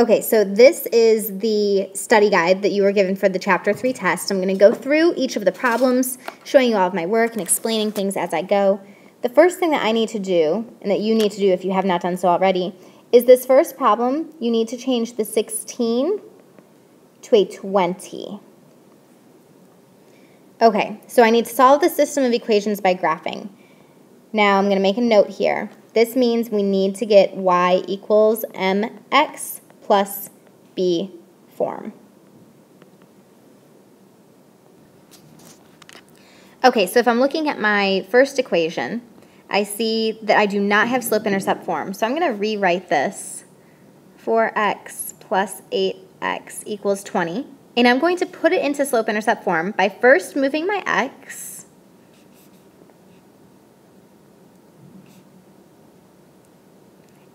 Okay, so this is the study guide that you were given for the Chapter 3 test. I'm going to go through each of the problems, showing you all of my work and explaining things as I go. The first thing that I need to do, and that you need to do if you have not done so already, is this first problem. You need to change the 16 to a 20. Okay, so I need to solve the system of equations by graphing. Now I'm going to make a note here. This means we need to get y equals mx plus b form. Okay, so if I'm looking at my first equation, I see that I do not have slope-intercept form. So I'm going to rewrite this. 4x plus 8x equals 20. And I'm going to put it into slope-intercept form by first moving my x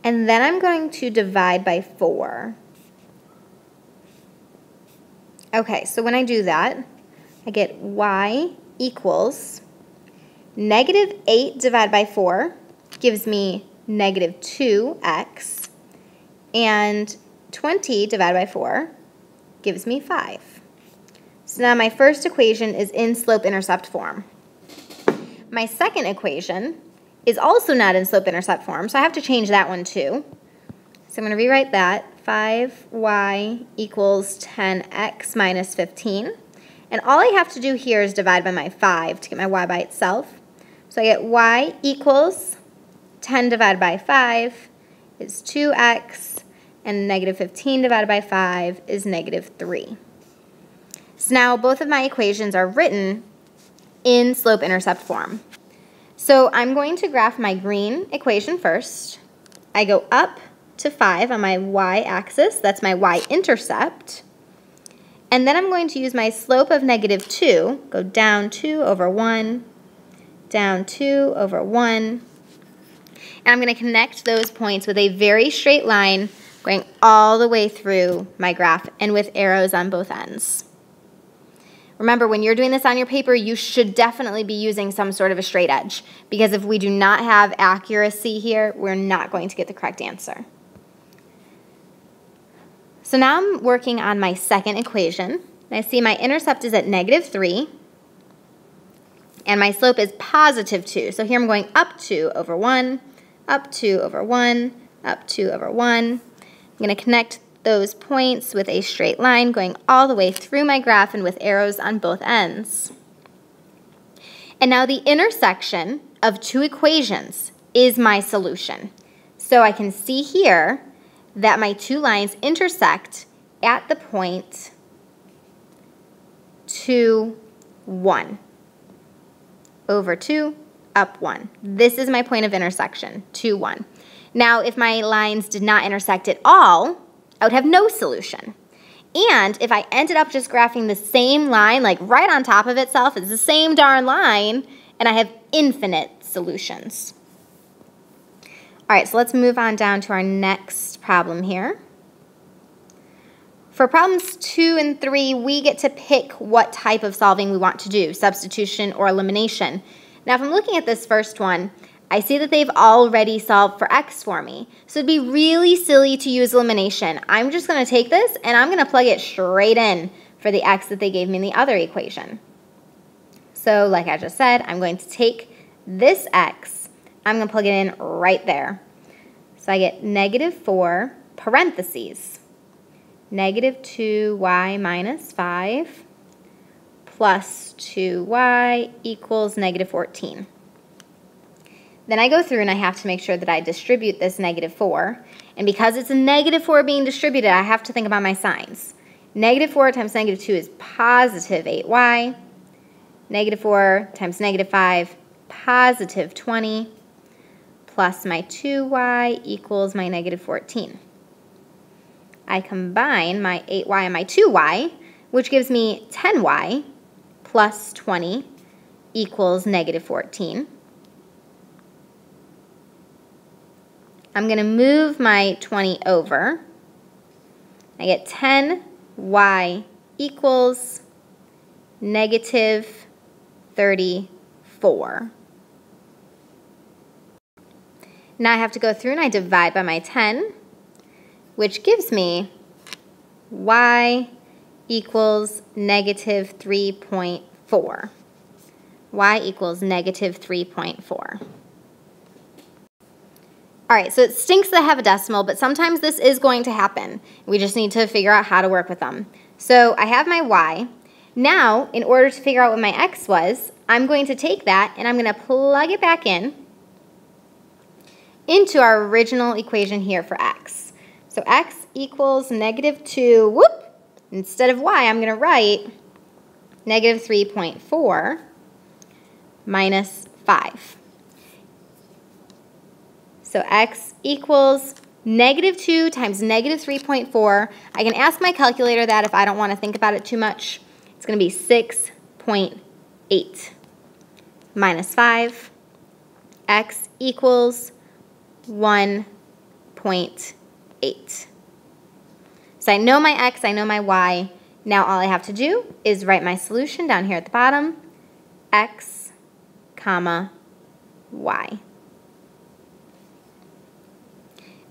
and then I'm going to divide by 4. Okay, so when I do that, I get y equals negative 8 divided by 4 gives me negative 2x, and 20 divided by 4 gives me 5. So now my first equation is in slope-intercept form. My second equation is also not in slope-intercept form, so I have to change that one too. So I'm going to rewrite that. 5y equals 10x minus 15. And all I have to do here is divide by my 5 to get my y by itself. So I get y equals 10 divided by 5 is 2x, and negative 15 divided by 5 is negative 3. So now both of my equations are written in slope-intercept form. So I'm going to graph my green equation first. I go up to 5 on my y-axis, that's my y-intercept. And then I'm going to use my slope of negative 2, go down 2 over 1, down 2 over 1. And I'm going to connect those points with a very straight line going all the way through my graph and with arrows on both ends. Remember, when you're doing this on your paper, you should definitely be using some sort of a straight edge, because if we do not have accuracy here, we're not going to get the correct answer. So now I'm working on my second equation. And I see my intercept is at negative 3, and my slope is positive 2. So here I'm going up 2 over 1, up 2 over 1, up 2 over 1. I'm going to connect those points with a straight line going all the way through my graph and with arrows on both ends. And now the intersection of two equations is my solution. So I can see here that my two lines intersect at the point 2, 1. Over 2, up 1. This is my point of intersection, 2, 1. Now, if my lines did not intersect at all, I would have no solution. And if I ended up just graphing the same line, like right on top of itself, it's the same darn line, and I have infinite solutions. All right, so let's move on down to our next problem here. For problems 2 and 3, we get to pick what type of solving we want to do, substitution or elimination. Now, if I'm looking at this first one, I see that they've already solved for x for me. So it'd be really silly to use elimination. I'm just going to take this and I'm going to plug it straight in for the x that they gave me in the other equation. So like I just said, I'm going to take this x, I'm going to plug it in right there. So I get negative 4 parentheses, negative 2y minus 5 plus 2y equals negative 14. Then I go through and I have to make sure that I distribute this negative 4. And because it's a negative 4 being distributed, I have to think about my signs. Negative 4 times negative 2 is positive 8y. Negative 4 times negative 5, positive 20, plus my 2y equals my negative 14. I combine my 8y and my 2y, which gives me 10y plus 20 equals negative 14. I'm going to move my 20 over. I get 10y equals negative 34. Now I have to go through and I divide by my 10, which gives me y equals negative 3.4. Y equals negative 3.4. All right, so it stinks that I have a decimal, but sometimes this is going to happen. We just need to figure out how to work with them. So I have my y. Now, in order to figure out what my x was, I'm going to take that and I'm going to plug it back into our original equation here for x. So x equals negative 2, whoop, instead of y, I'm going to write negative 3.4 minus 5. So x equals negative 2 times negative 3.4. I can ask my calculator that if I don't want to think about it too much. It's going to be 6.8 minus 5. X equals 1.8. So I know my x, I know my y. Now all I have to do is write my solution down here at the bottom. X, comma, y.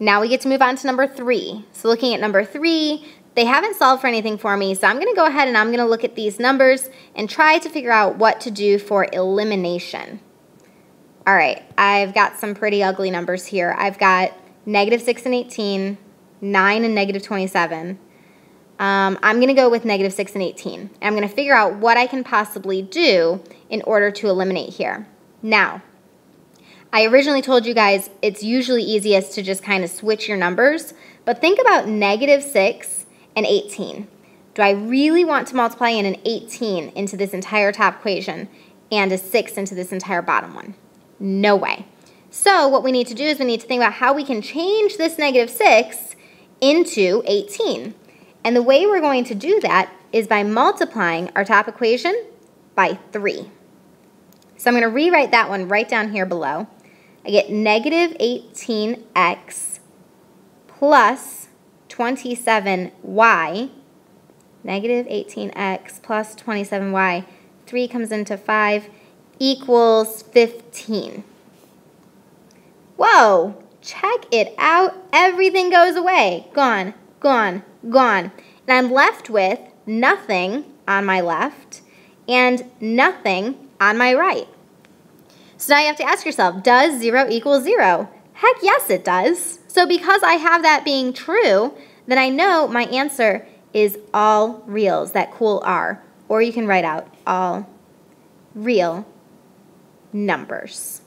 Now we get to move on to number 3. So looking at number 3, they haven't solved for anything for me, so I'm going to go ahead and I'm going to look at these numbers and try to figure out what to do for elimination. All right, I've got some pretty ugly numbers here. I've got negative 6 and 18, 9 and negative 27. I'm going to go with negative 6 and 18. And I'm going to figure out what I can possibly do in order to eliminate here. Now, I originally told you guys it's usually easiest to just kind of switch your numbers, but think about negative 6 and 18. Do I really want to multiply in an 18 into this entire top equation and a 6 into this entire bottom one? No way. So what we need to do is we need to think about how we can change this negative 6 into 18. And the way we're going to do that is by multiplying our top equation by 3. So I'm going to rewrite that one right down here below. I get negative 18x plus 27y, negative 18x plus 27y, 3 comes into 5, equals 15. Whoa, check it out. Everything goes away. Gone, gone, gone. And I'm left with nothing on my left and nothing on my right. So now you have to ask yourself, does 0 equal 0? Heck yes, it does. So because I have that being true, then I know my answer is all reals, that cool R. Or you can write out all real numbers.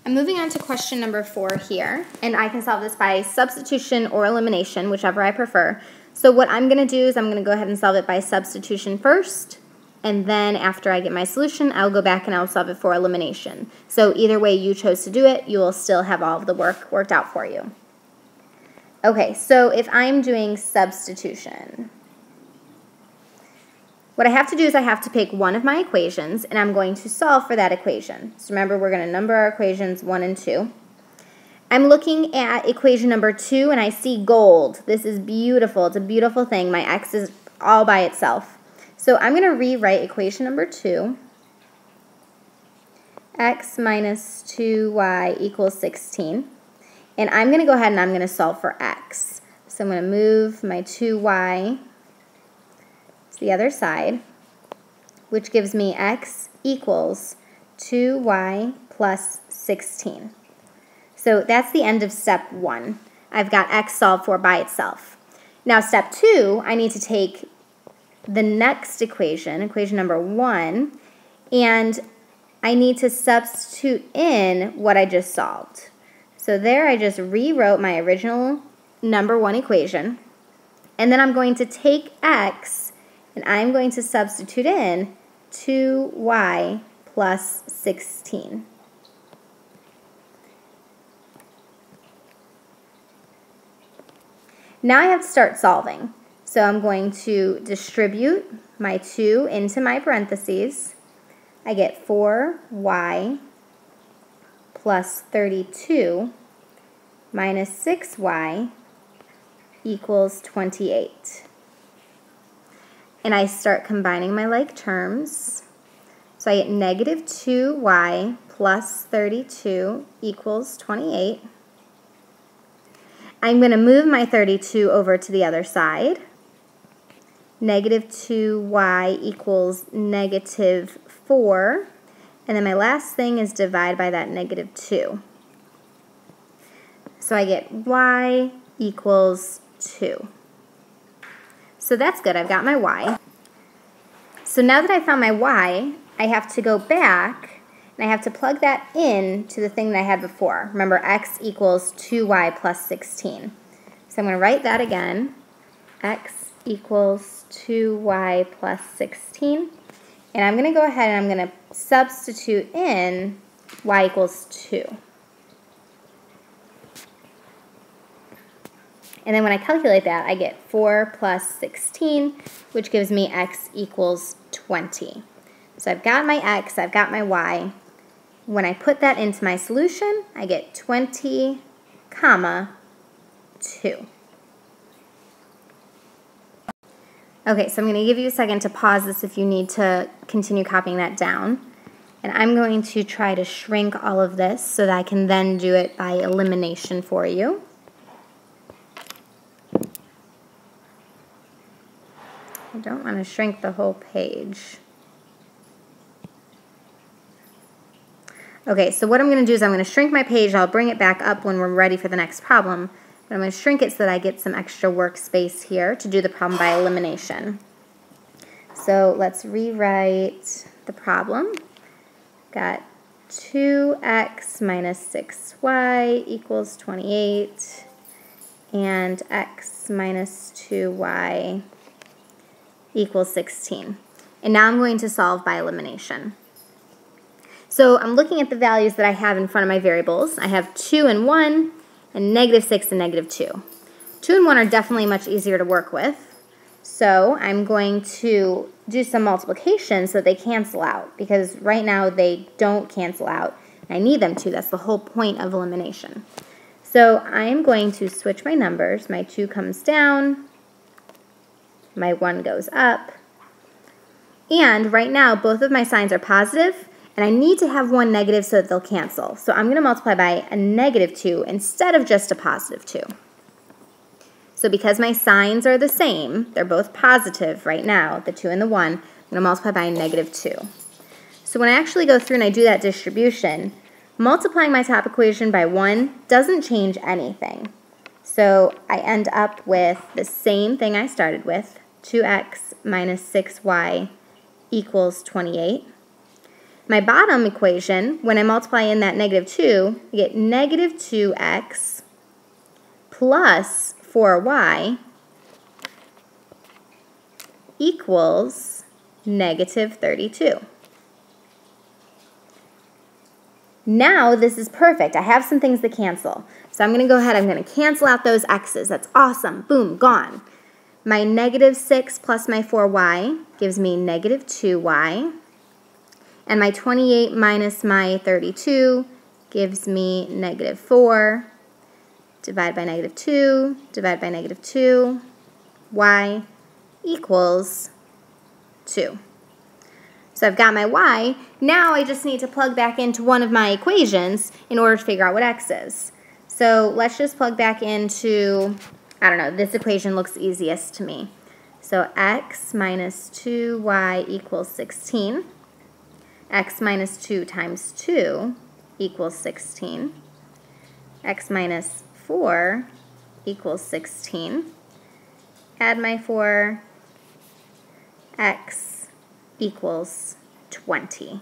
I'm moving on to question number 4 here, and I can solve this by substitution or elimination, whichever I prefer. So what I'm going to do is I'm going to go ahead and solve it by substitution first, and then after I get my solution, I'll go back and I'll solve it for elimination. So either way you chose to do it, you will still have all of the work worked out for you. Okay, so if I'm doing substitution, what I have to do is I have to pick one of my equations, and I'm going to solve for that equation. So remember, we're going to number our equations 1 and 2. I'm looking at equation number 2, and I see gold. This is beautiful. It's a beautiful thing. My x is all by itself. So I'm going to rewrite equation number 2. X minus 2y equals 16. And I'm going to go ahead and I'm going to solve for x. So I'm going to move my 2y to the other side, which gives me x equals 2y plus 16. So that's the end of step 1. I've got x solved for by itself. Now step 2, I need to take the next equation, equation number 1, and I need to substitute in what I just solved. So there I just rewrote my original number 1 equation, and then I'm going to take x and I'm going to substitute in 2y plus 16. Now I have to start solving. So I'm going to distribute my 2 into my parentheses. I get 4y plus 32 minus 6y equals 28. And I start combining my like terms. So I get negative 2y plus 32 equals 28. I'm going to move my 32 over to the other side. Negative 2y equals negative 4. And then my last thing is divide by that negative 2. So I get y equals 2. So that's good. I've got my y. So now that I found my y, I have to go back and I have to plug that in to the thing that I had before. Remember, x equals 2y plus 16. So I'm going to write that again. X equals 2y plus 16. And I'm going to go ahead and I'm going to substitute in y equals 2. And then when I calculate that, I get 4 plus 16, which gives me x equals 20. So I've got my x, I've got my y. When I put that into my solution, I get 20, comma, 2. Okay, so I'm going to give you a second to pause this if you need to continue copying that down. And I'm going to try to shrink all of this so that I can then do it by elimination for you. I don't want to shrink the whole page. Okay, so what I'm going to do is I'm going to shrink my page. I'll bring it back up when we're ready for the next problem. But I'm going to shrink it so that I get some extra workspace here to do the problem by elimination. So let's rewrite the problem. Got 2x minus 6y equals 28, and x minus 2y equals 16. And now I'm going to solve by elimination. So I'm looking at the values that I have in front of my variables. I have 2 and 1, and negative 6 and negative 2. 2 and 1 are definitely much easier to work with. So I'm going to do some multiplication so that they cancel out, because right now they don't cancel out. I need them to. That's the whole point of elimination. So I'm going to switch my numbers. My 2 comes down. My 1 goes up. And right now both of my signs are positive, and I need to have one negative so that they'll cancel. So I'm going to multiply by a negative 2 instead of just a positive 2. So because my signs are the same, they're both positive right now, the 2 and the 1, I'm going to multiply by a negative 2. So when I actually go through and I do that distribution, multiplying my top equation by 1 doesn't change anything. So I end up with the same thing I started with, 2x minus 6y equals 28. My bottom equation, when I multiply in that negative 2, I get negative 2x plus 4y equals negative 32. Now this is perfect. I have some things that cancel. So I'm going to go ahead, I'm going to cancel out those x's. That's awesome. Boom, gone. My negative 6 plus my 4y gives me negative 2y. And my 28 minus my 32 gives me negative 4. Divide by negative 2, divide by negative 2, y equals 2. So I've got my y. Now I just need to plug back into one of my equations in order to figure out what x is. So let's just plug back into, I don't know, this equation looks easiest to me. So x minus 2y equals 16. X minus 2 times 2 equals 16. X minus 4 equals 16. Add my 4, x equals 20.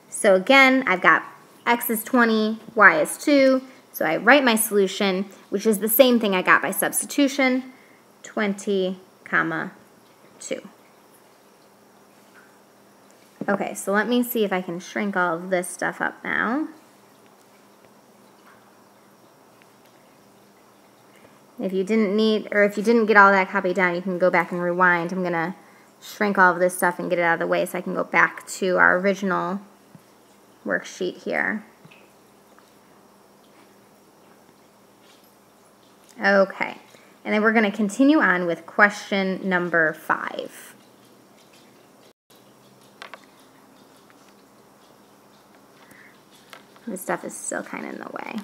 So again, I've got x is 20, y is 2, so I write my solution, which is the same thing I got by substitution, 20, comma 2. Okay, so let me see if I can shrink all of this stuff up now. If you didn't need, or if you didn't get all that copied down, you can go back and rewind. I'm going to shrink all of this stuff and get it out of the way so I can go back to our original worksheet here. Okay, and then we're going to continue on with question number 5. This stuff is still kind of in the way.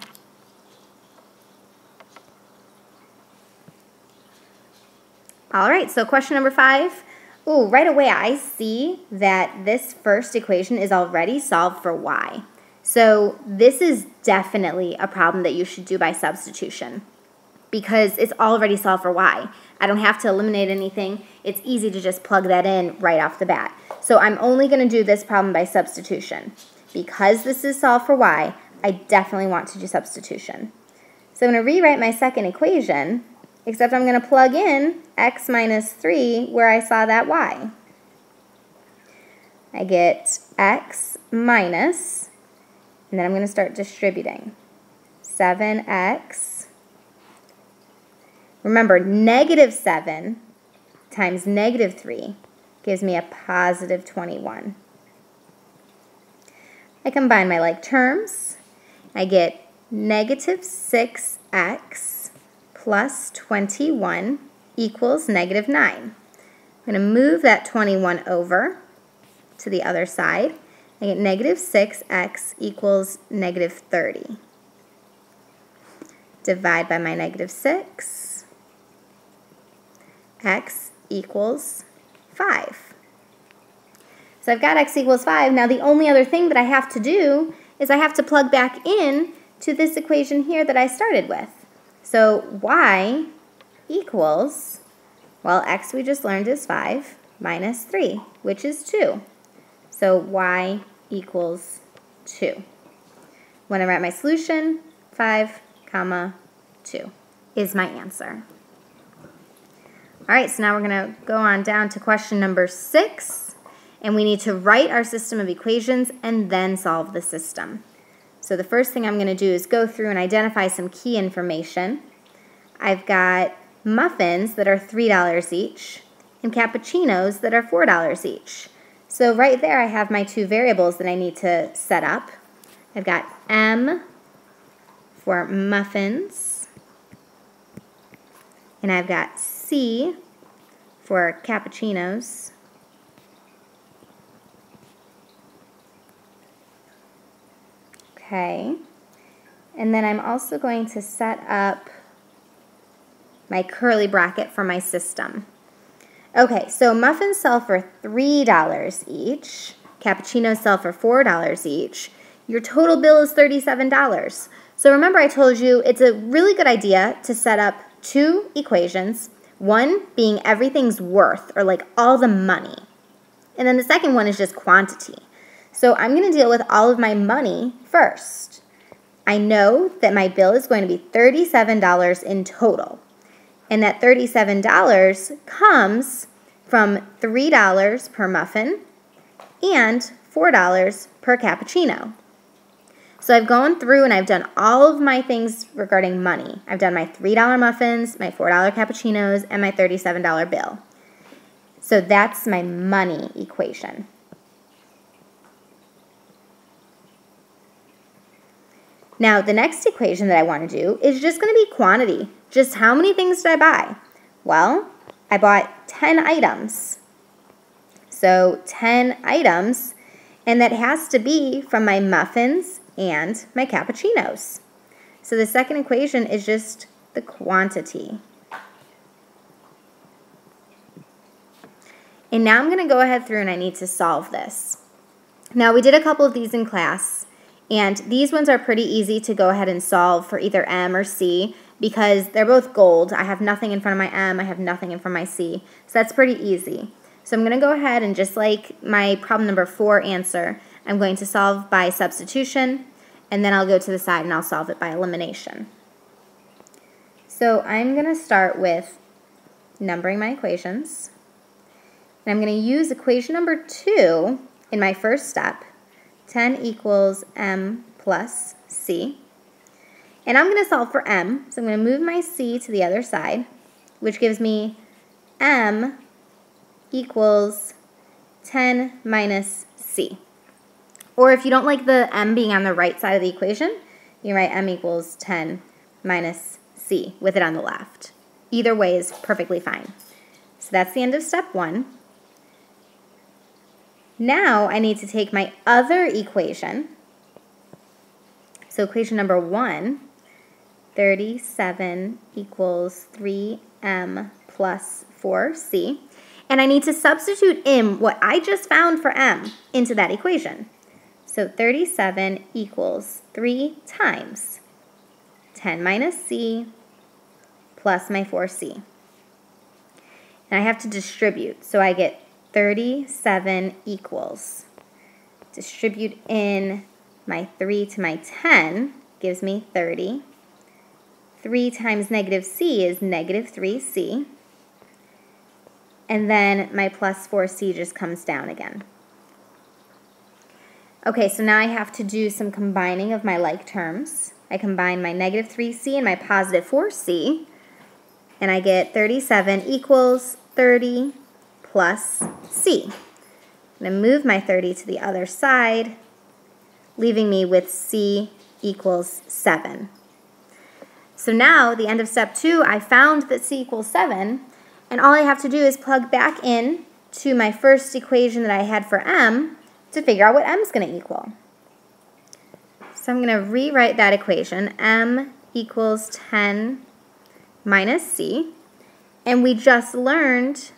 All right, so question number 5. Ooh, right away I see that this first equation is already solved for y. So this is definitely a problem that you should do by substitution because it's already solved for y. I don't have to eliminate anything. It's easy to just plug that in right off the bat. So I'm only going to do this problem by substitution. Because this is solved for y, I definitely want to do substitution. So I'm going to rewrite my second equation, except I'm going to plug in x minus 3 where I saw that y. I get x minus, and then I'm going to start distributing. 7x. Remember, negative 7 times negative 3 gives me a positive 21. I combine my like terms. I get negative 6x plus 21 equals negative 9. I'm going to move that 21 over to the other side. I get negative 6x equals negative 30. Divide by my negative 6. X equals 5. So I've got x equals 5. Now the only other thing that I have to do is I have to plug back in to this equation here that I started with. So y equals, well, x we just learned is 5 minus 3, which is 2. So y equals 2. When I write my solution, 5, 2 is my answer. All right, so now we're going to go on down to question number 6, and we need to write our system of equations and then solve the system. So the first thing I'm going to do is go through and identify some key information. I've got muffins that are $3 each and cappuccinos that are $4 each. So right there I have my two variables that I need to set up. I've got M for muffins, and I've got C for cappuccinos. Okay, and then I'm also going to set up my curly bracket for my system. Okay, so muffins sell for $3 each, cappuccinos sell for $4 each. Your total bill is $37. So remember I told you it's a really good idea to set up two equations, one being everything's worth, or like all the money, and then the second one is just quantity. So I'm going to deal with all of my money first. I know that my bill is going to be $37 in total, and that $37 comes from $3 per muffin and $4 per cappuccino. So I've gone through and I've done all of my things regarding money. I've done my $3 muffins, my $4 cappuccinos, and my $37 bill. So that's my money equation. Now the next equation that I want to do is just going to be quantity. Just how many things did I buy? Well, I bought 10 items. So 10 items, and that has to be from my muffins and my cappuccinos. So the second equation is just the quantity. And now I'm going to go ahead through and I need to solve this. Now we did a couple of these in class, and these ones are pretty easy to go ahead and solve for either M or C because they're both gold. I have nothing in front of my M, I have nothing in front of my C. So that's pretty easy. So I'm going to go ahead and just like my problem number 4 answer, I'm going to solve by substitution, and then I'll go to the side and I'll solve it by elimination. So I'm going to start with numbering my equations. And I'm going to use equation number 2 in my first step. 10 equals M plus C. And I'm going to solve for M. So I'm going to move my C to the other side, which gives me M equals 10 minus C. Or if you don't like the M being on the right side of the equation, you can write M equals 10 minus C with it on the left. Either way is perfectly fine. So that's the end of step 1. Now I need to take my other equation. So equation number 1, 37 equals 3M plus 4c. And I need to substitute in what I just found for m into that equation. So 37 equals 3 times 10 minus c plus my 4c. And I have to distribute, so I get 37 equals, distribute in my 3 to my 10, gives me 30. 3 times negative c is negative 3c. And then my plus 4c just comes down again. Okay, so now I have to do some combining of my like terms. I combine my negative 3c and my positive 4c, and I get 37 equals 30 plus c. I'm going to move my 30 to the other side, leaving me with c equals 7. So now, at the end of step 2, I found that c equals 7, and all I have to do is plug back in to my first equation that I had for m to figure out what m is going to equal. So I'm going to rewrite that equation, m equals 10 minus c, and we just learned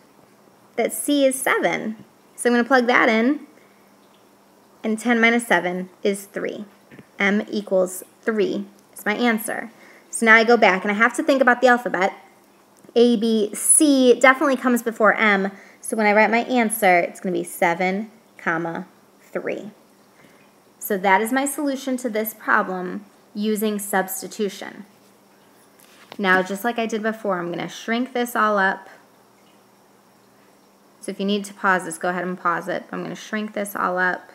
that c is 7. So I'm going to plug that in, and 10 minus 7 is 3. m equals 3 is my answer. So now I go back, and I have to think about the alphabet. A, B, C definitely comes before m, so when I write my answer, it's going to be 7, 3. So that is my solution to this problem using substitution. Now, just like I did before, I'm going to shrink this all up. So if you need to pause this, go ahead and pause it. I'm going to shrink this all up.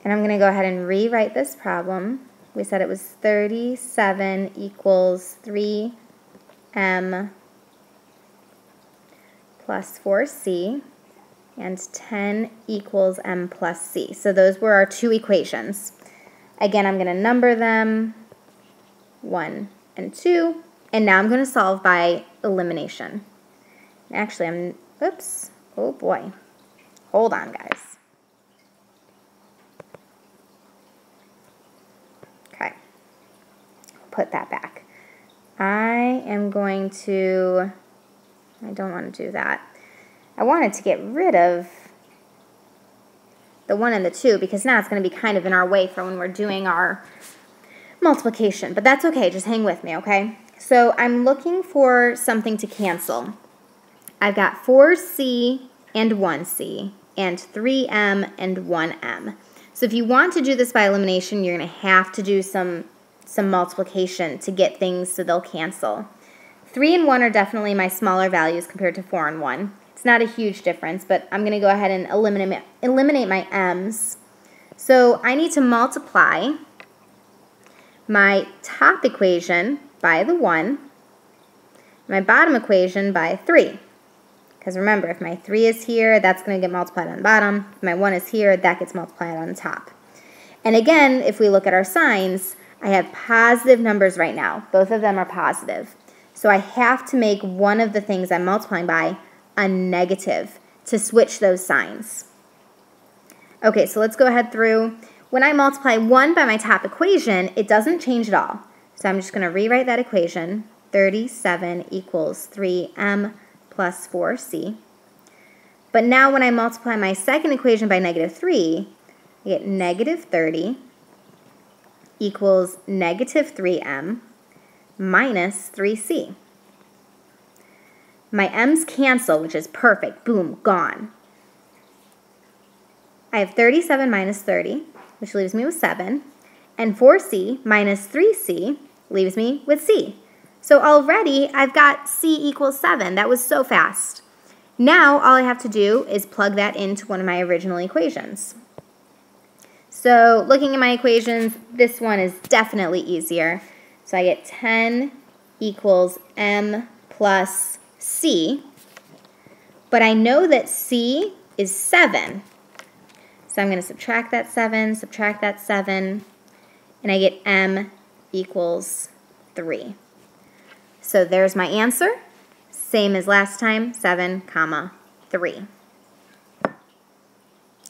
And I'm going to go ahead and rewrite this problem. We said it was 37 equals 3m plus 4c, and 10 equals m plus c. So those were our two equations. Again, I'm going to number them 1 and 2, and now I'm going to solve by elimination. Actually, oops, oh boy. Hold on, guys. Okay, put that back. I don't want to do that. I wanted to get rid of the 1 and the 2 because now it's going to be kind of in our way for when we're doing our multiplication. But that's okay. Just hang with me, okay? So I'm looking for something to cancel. I've got 4c and 1c and 3m and 1m. So if you want to do this by elimination, you're going to have to do some multiplication to get things so they'll cancel. 3 and 1 are definitely my smaller values compared to 4 and 1. It's not a huge difference, but I'm going to go ahead and eliminate my m's. So I need to multiply my top equation by the 1, my bottom equation by 3. Because remember, if my 3 is here, that's going to get multiplied on the bottom. If my 1 is here, that gets multiplied on the top. And again, if we look at our signs, I have positive numbers right now. Both of them are positive. So I have to make one of the things I'm multiplying by a negative to switch those signs. Okay, so let's go ahead through. When I multiply 1 by my top equation, it doesn't change at all. So I'm just going to rewrite that equation. 37 equals 3m plus 4c. But now when I multiply my second equation by negative 3, I get negative 30 equals negative 3m minus 3c. My m's cancel, which is perfect. Boom, gone. I have 37 minus 30, which leaves me with 7. And 4c minus 3c leaves me with c. So already I've got c equals 7. That was so fast. Now all I have to do is plug that into one of my original equations. So looking at my equations, this one is definitely easier. So I get 10 equals m plus c, but I know that c is 7. So I'm going to subtract that 7, and I get m equals 3. So there's my answer, same as last time, 7, 3.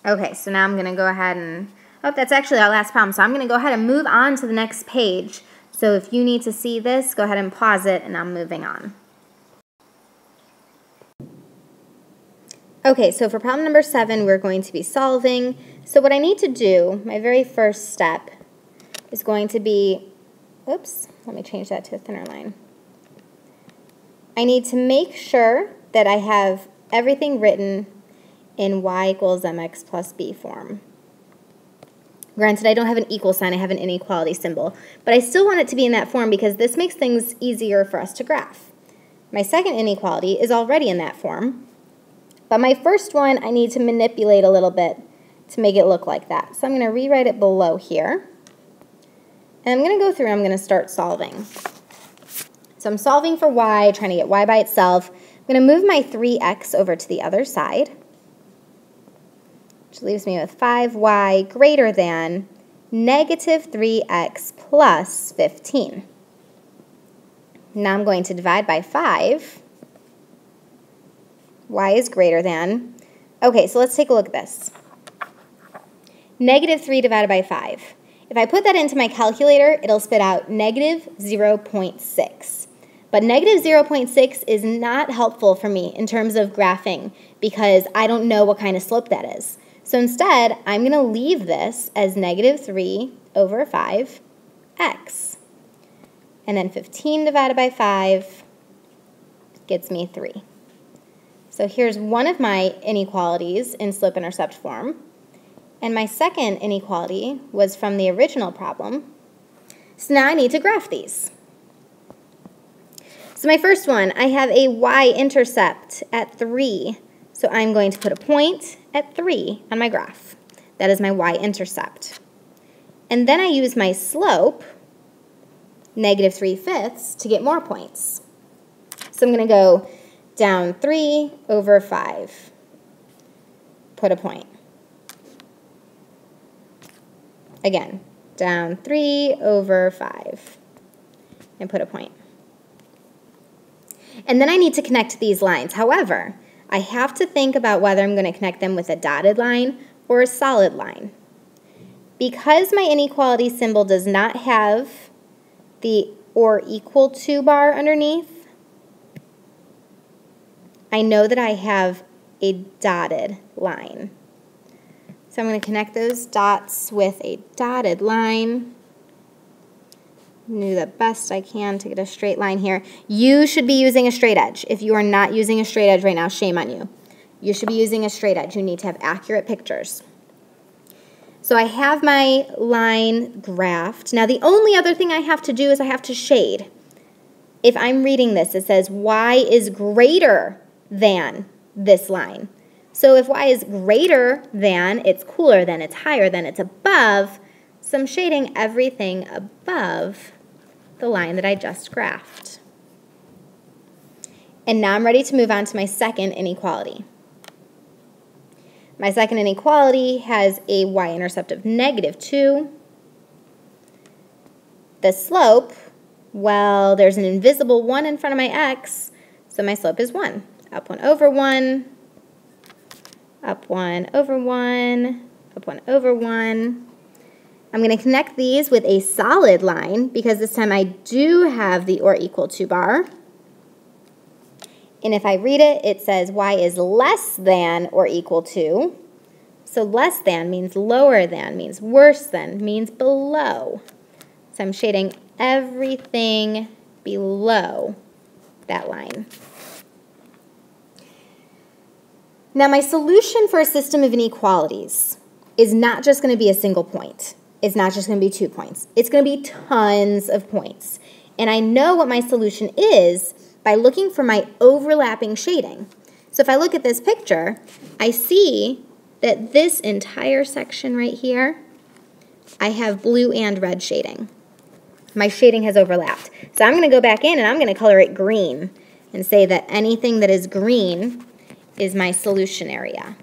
Okay, so now I'm going to go ahead and Oh, that's actually our last problem. So I'm going to go ahead and move on to the next page. So if you need to see this, go ahead and pause it, and I'm moving on. Okay, so for problem number 7, we're going to be solving. So what I need to do, my very first step, is going to be, oops, let me change that to a thinner line. I need to make sure that I have everything written in y equals mx plus b form. Granted, I don't have an equal sign, I have an inequality symbol, but I still want it to be in that form because this makes things easier for us to graph. My second inequality is already in that form, but my first one I need to manipulate a little bit to make it look like that. So I'm going to rewrite it below here, and I'm going to go through and I'm going to start solving. So I'm solving for y, trying to get y by itself. I'm going to move my 3x over to the other side, which leaves me with 5y greater than negative 3x plus 15. Now I'm going to divide by 5. Y is greater than. Okay, so let's take a look at this. Negative 3 divided by 5. If I put that into my calculator, it'll spit out negative 0.6. But negative 0.6 is not helpful for me in terms of graphing because I don't know what kind of slope that is. So instead, I'm going to leave this as negative 3 over 5x. And then 15 divided by 5 gets me 3. So here's one of my inequalities in slope-intercept form. And my second inequality was from the original problem. So now I need to graph these. So my first one, I have a y-intercept at 3. So I'm going to put a point at 3 on my graph. That is my y-intercept. And then I use my slope, negative 3/5, to get more points. So I'm going to go down 3 over 5. Put a point. Again, down 3 over 5. And put a point. And then I need to connect these lines. However, I have to think about whether I'm going to connect them with a dotted line or a solid line. Because my inequality symbol does not have the or equal to bar underneath, I know that I have a dotted line. So I'm going to connect those dots with a dotted line. Do the best I can to get a straight line here. You should be using a straight edge. If you are not using a straight edge right now, shame on you. You should be using a straight edge. You need to have accurate pictures. So I have my line graphed. Now the only other thing I have to do is I have to shade. If I'm reading this, it says y is greater than this line. So if y is greater than, it's cooler than, it's higher than, it's above, so I'm shading everything above the line that I just graphed. And now I'm ready to move on to my second inequality. My second inequality has a y-intercept of negative 2. The slope, well, there's an invisible 1 in front of my x, so my slope is 1. Up 1 over 1, up 1 over 1, up 1 over 1. I'm going to connect these with a solid line because this time I do have the or equal to bar. And if I read it, it says y is less than or equal to. So less than means lower than, means worse than, means below. So I'm shading everything below that line. Now my solution for a system of inequalities is not just going to be a single point. It's not just going to be 2 points. It's going to be tons of points. And I know what my solution is by looking for my overlapping shading. So if I look at this picture, I see that this entire section right here, I have blue and red shading. My shading has overlapped. So I'm going to go back in and I'm going to color it green and say that anything that is green is my solution area.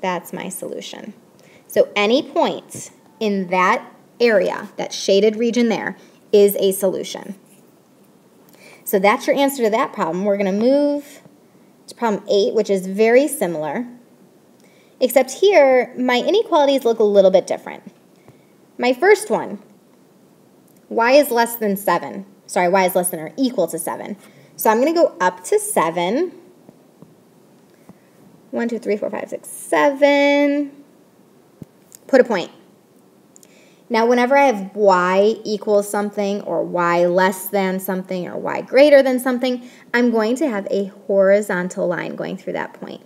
That's my solution. So any point in that area, that shaded region there, is a solution. So that's your answer to that problem. We're going to move to problem 8, which is very similar. Except here, my inequalities look a little bit different. My first one, y is less than 7. Sorry, y is less than or equal to 7. So I'm going to go up to 7. 1, 2, 3, 4, 5, 6, 7. Put a point. Now, whenever I have y equals something, or y less than something, or y greater than something, I'm going to have a horizontal line going through that point.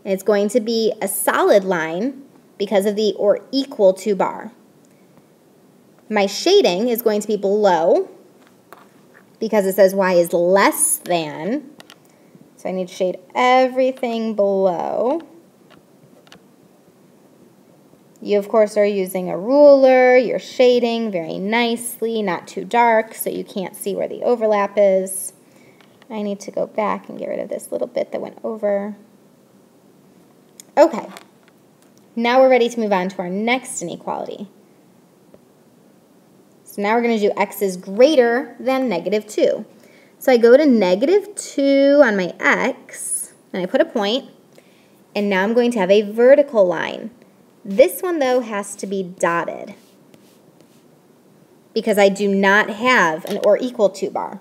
And it's going to be a solid line because of the or equal to bar. My shading is going to be below because it says y is less than. So I need to shade everything below. You, of course, are using a ruler. You're shading very nicely, not too dark, so you can't see where the overlap is. I need to go back and get rid of this little bit that went over. Okay, now we're ready to move on to our next inequality. So now we're going to do x is greater than negative 2. So I go to negative 2 on my x, and I put a point, and now I'm going to have a vertical line. This one, though, has to be dotted because I do not have an or equal to bar.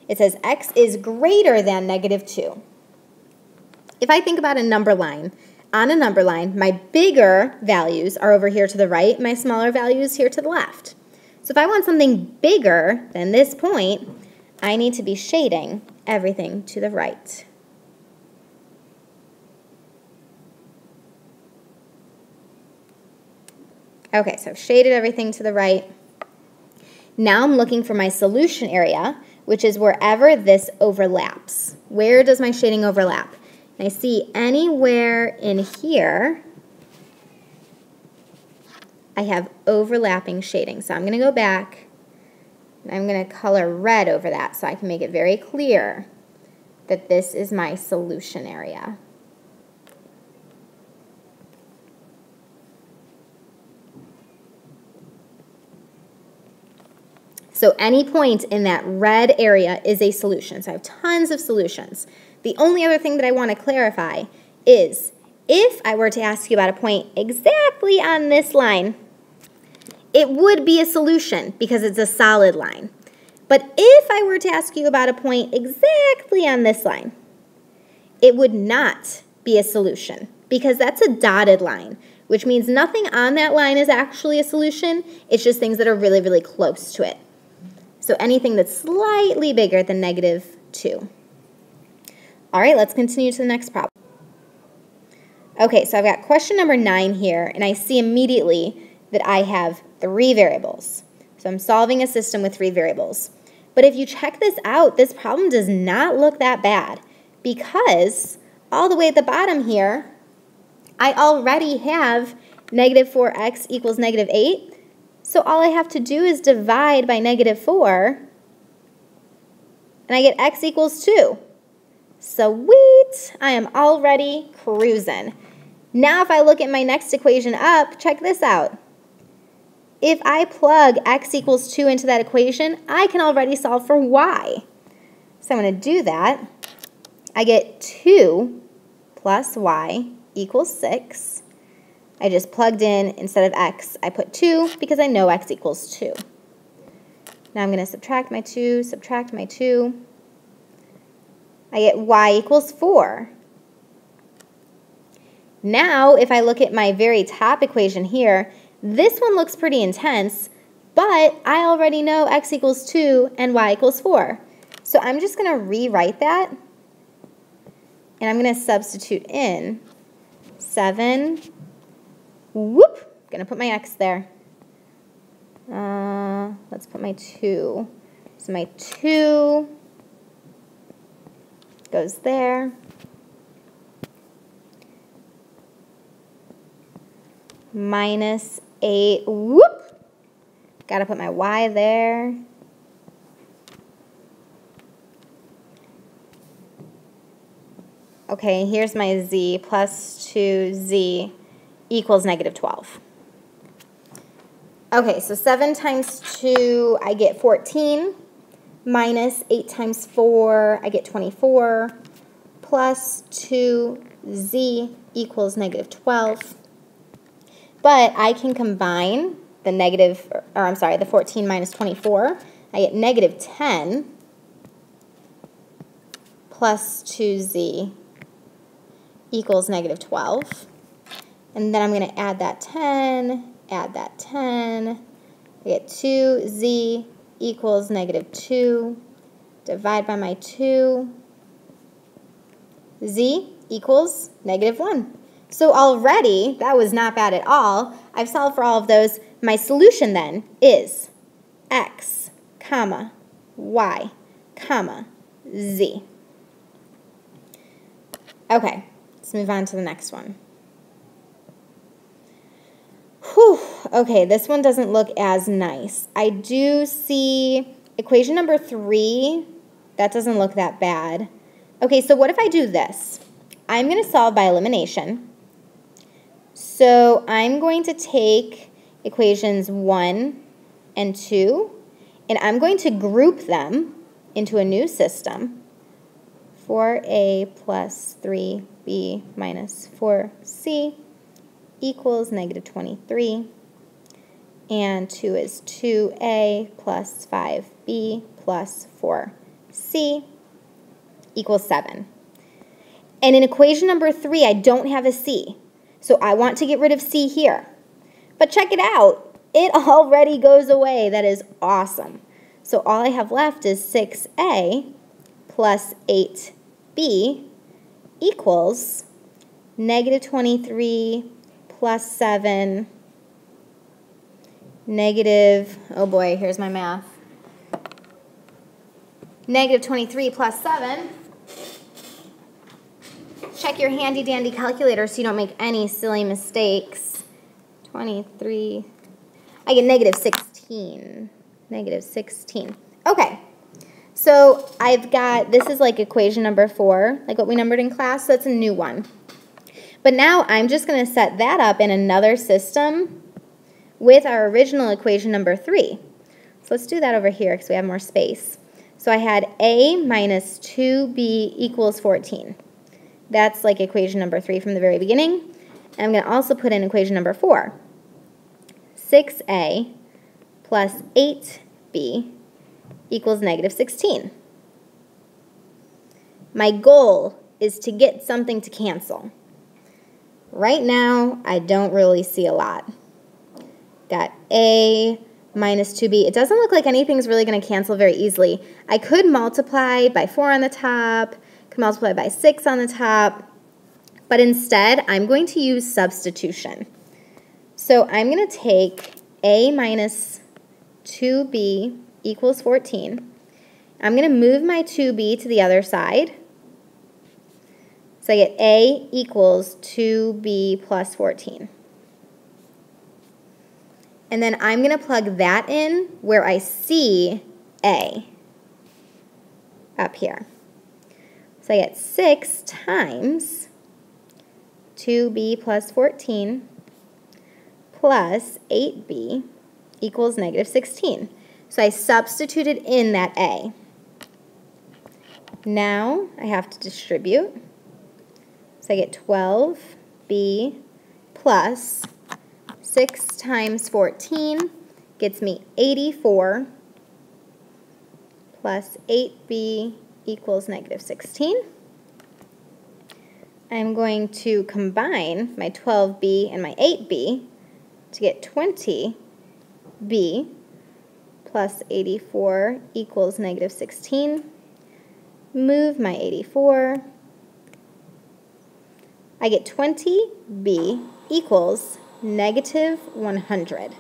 It says x is greater than negative 2. If I think about a number line, on a number line, my bigger values are over here to the right, my smaller values here to the left. So if I want something bigger than this point, I need to be shading everything to the right. Okay, so I've shaded everything to the right. Now I'm looking for my solution area, which is wherever this overlaps. Where does my shading overlap? And I see anywhere in here, I have overlapping shading. So I'm going to go back, and I'm going to color red over that so I can make it very clear that this is my solution area. So any point in that red area is a solution. So I have tons of solutions. The only other thing that I want to clarify is if I were to ask you about a point exactly on this line, it would be a solution because it's a solid line. But if I were to ask you about a point exactly on this line, it would not be a solution because that's a dotted line, which means nothing on that line is actually a solution. It's just things that are really, really close to it. So anything that's slightly bigger than negative 2. All right, let's continue to the next problem. Okay, so I've got question number 9 here, and I see immediately that I have 3 variables. So I'm solving a system with 3 variables. But if you check this out, this problem does not look that bad because all the way at the bottom here, I already have negative 4x equals negative 8. So all I have to do is divide by negative 4, and I get x equals 2. Sweet! I am already cruising. Now if I look at my next equation up, check this out. If I plug x equals 2 into that equation, I can already solve for y. So I'm going to do that. I get 2 plus y equals 6. I just plugged in, instead of x, I put 2 because I know x equals 2. Now I'm going to subtract my 2, subtract my 2. I get y equals 4. Now, if I look at my very top equation here, this one looks pretty intense, but I already know x equals 2 and y equals 4. So I'm just going to rewrite that, and I'm going to substitute in 7. Whoop! Gonna put my x there. Let's put my 2. So my 2 goes there. Minus 8. Whoop! Gotta put my y there. Okay, here's my z plus 2z equals negative 12. Okay, so 7 times 2, I get 14, minus 8 times 4, I get 24, plus 2 z equals negative 12. But I can combine the 14 minus 24. I get negative 10 plus 2z equals negative 12. And then I'm going to add that 10, add that 10. I get 2z equals negative 2. Divide by my 2. Z equals negative 1. So already, that was not bad at all. I've solved for all of those. My solution then is x, comma, y, comma, z. Okay, let's move on to the next one. Whew, okay, this one doesn't look as nice. I do see equation number 3. That doesn't look that bad. Okay, so what if I do this? I'm going to solve by elimination. So I'm going to take equations 1 and 2, and I'm going to group them into a new system. 4a plus 3b minus 4c equals negative 23. And 2 is 2a plus 5b plus 4c equals 7. And in equation number 3, I don't have a c. So I want to get rid of c here. But check it out. It already goes away. That is awesome. So all I have left is 6a plus 8b equals negative 23 plus 7 negative, oh boy, here's my math. Negative 23 plus 7. Check your handy-dandy calculator so you don't make any silly mistakes. 23. I get negative 16. Negative 16. Okay. So I've got, this is like equation number 4, like what we numbered in class, so that's a new one. But now I'm just going to set that up in another system with our original equation number 3. So let's do that over here because we have more space. So I had a minus 2b equals 14. That's like equation number 3 from the very beginning. And I'm going to also put in equation number 4. 6a plus 8b equals negative 16. My goal is to get something to cancel. Right now, I don't really see a lot. Got a minus 2b. It doesn't look like anything's really going to cancel very easily. I could multiply by 4 on the top, could multiply by 6 on the top, but instead, I'm going to use substitution. So I'm going to take a minus 2b equals 14. I'm going to move my 2b to the other side. So I get a equals 2b plus 14. And then I'm going to plug that in where I see a up here. So I get 6 times 2b plus 14 plus 8b equals negative 16. So I substituted in that a. Now I have to distribute. So I get 12b plus 6 times 14 gets me 84 plus 8b equals negative 16. I'm going to combine my 12b and my 8b to get 20b plus 84 equals negative 16. Move my 84. I get 20b equals negative 100.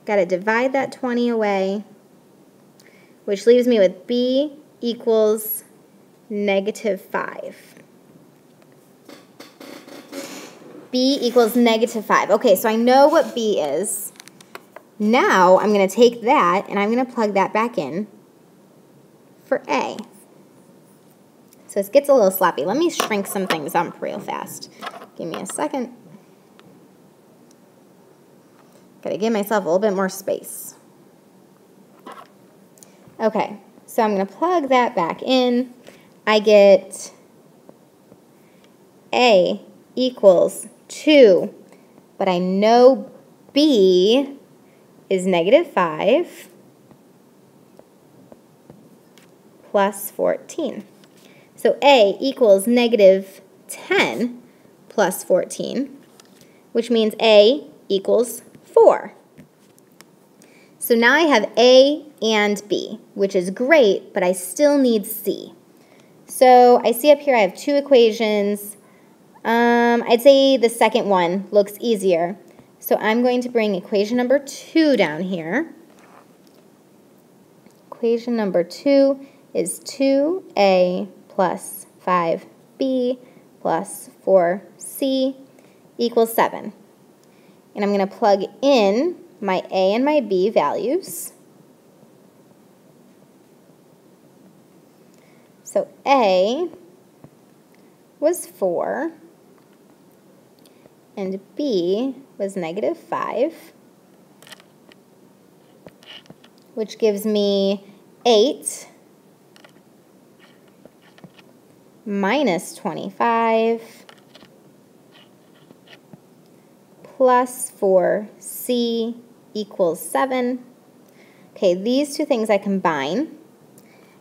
Got to divide that 20 away, which leaves me with b equals negative 5. b equals negative 5. Okay, so I know what b is. Now I'm going to take that and I'm going to plug that back in for a. So this gets a little sloppy. Let me shrink some things up real fast. Give me a second. Gotta give myself a little bit more space. Okay, so I'm gonna plug that back in. I get A equals 2, but I know B is negative 5 plus 14. So A equals negative 10 plus 14, which means A equals 4. So now I have A and B, which is great, but I still need C. So I see up here I have two equations. I'd say the second one looks easier. So I'm going to bring equation number 2 down here. Equation number 2 is 2A plus 5B plus 4C equals 7. And I'm going to plug in my A and my B values. So A was 4 and B was negative 5, which gives me 8 minus 25 plus 4C equals 7. Okay, these two things I combine.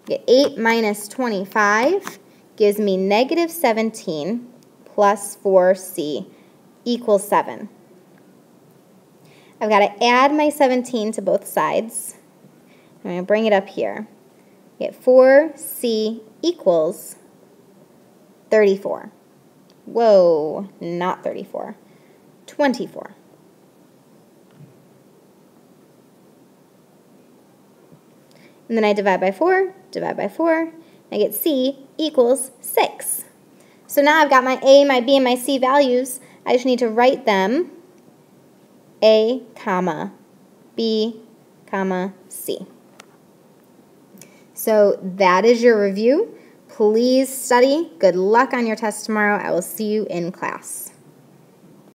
Get 8 minus 25 gives me negative 17 plus 4C equals 7. I've got to add my 17 to both sides. I'm going to bring it up here. Get 4C equals 34. Whoa, not 34. 24. And then I divide by 4, I get C equals 6. So now I've got my A, my B, and my C values. I just need to write them A, comma, B, comma, C. So that is your review. Please study. Good luck on your test tomorrow. I will see you in class.